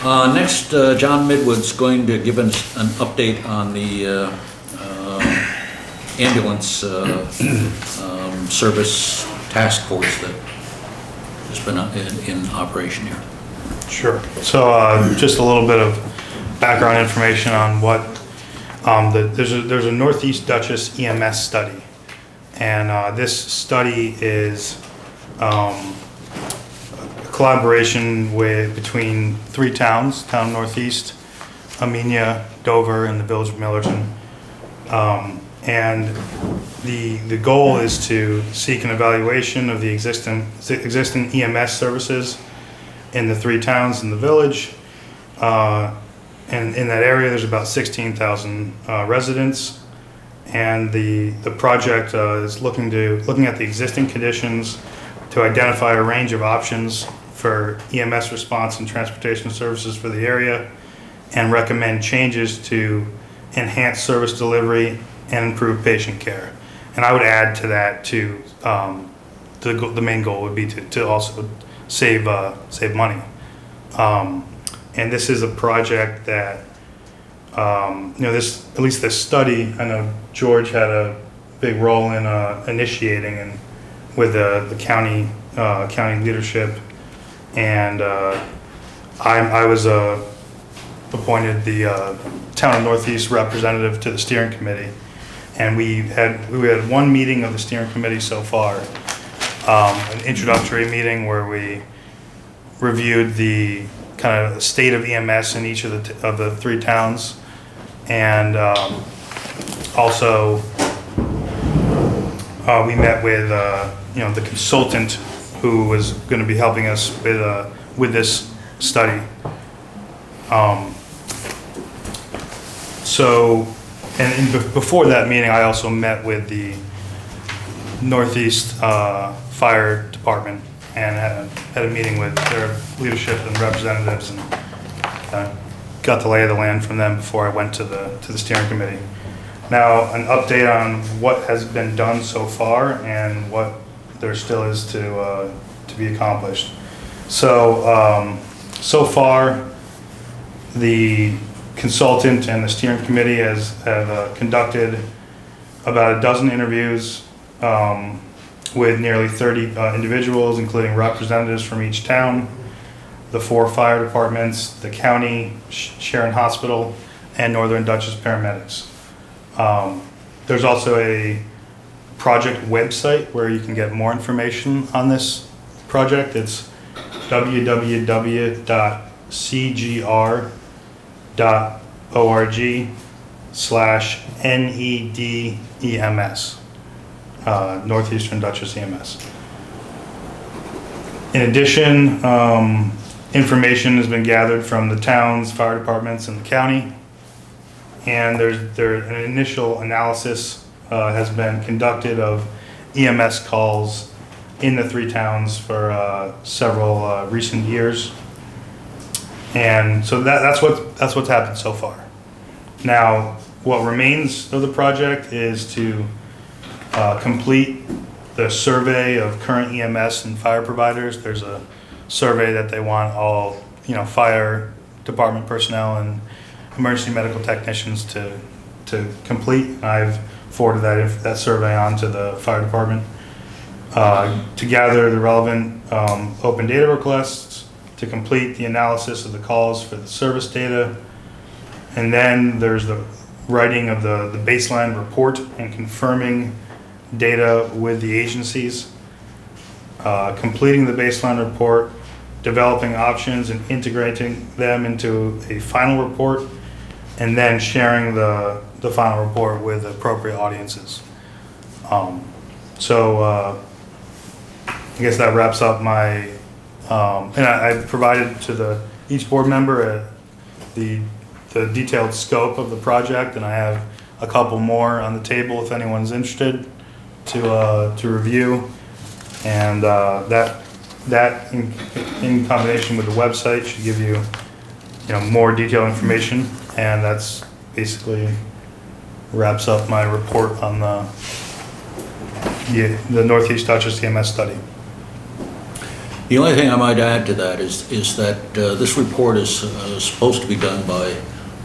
Next, John Midwood's going to give us an update on the ambulance service task force that has been in operation here. Sure. So just a little bit of background information on what there's a Northeast Dutchess EMS study, and this study is a collaboration between three towns, Town Northeast, Amenia, Dover, and the Village of Millerton. And the goal is to seek an evaluation of the existing EMS services in the three towns in the village. And in that area, there's about 16,000 residents. And the project is looking at the existing conditions to identify a range of options for EMS response and transportation services for the area, and recommend changes to enhance service delivery and improve patient care. And I would add to that the main goal would be to also save money. And this is a project that at least this study, I know George had a big role in initiating, and with the county leadership, and I was appointed the Town of Northeast representative to the steering committee, and we had one meeting of the steering committee so far, an introductory meeting where we reviewed the kind of state of EMS in each of the three towns, and also we met with the consultant who was going to be helping us with this study. Before that meeting, I also met with the Northeast Fire Department and had a meeting with their leadership and representatives, and got the lay of the land from them before I went to the steering committee. Now, an update on what has been done so far and what there still is to be accomplished. So far, the consultant and the steering committee have conducted about a dozen interviews with nearly 30 individuals, including representatives from each town, the 4 fire departments, the county, Sharon Hospital, and Northern Dutchess paramedics. There's also a project website where you can get more information on this project. It's www.cgr.org/NEDEMS, Northeastern Dutchess EMS. In addition, information has been gathered from the towns, fire departments, and the county, and an initial analysis has been conducted of EMS calls in the three towns for several recent years, and so that's what's happened so far. Now, what remains of the project is to complete the survey of current EMS and fire providers. There's a survey that they want all fire department personnel and emergency medical technicians to complete. I've forwarded that survey on to the fire department to gather the relevant open data requests, to complete the analysis of the calls for the service data, and then there's the writing of the baseline report and confirming data with the agencies, completing the baseline report, developing options and integrating them into a final report, and then sharing the final report with appropriate audiences. I guess that wraps up my, and I provided to each board member the detailed scope of the project, and I have a couple more on the table if anyone's interested to review. And that in combination with the website should give you more detailed information, and that's basically wraps up my report on the Northeast Dutchess EMS study. The only thing I might add to that is that this report is supposed to be done by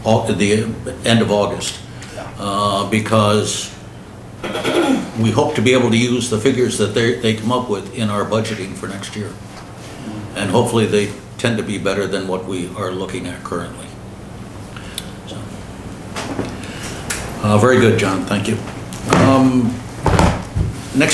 the end of August, because we hope to be able to use the figures that they come up with in our budgeting for next year. And hopefully they tend to be better than what we are looking at currently. So, very good, John, thank you.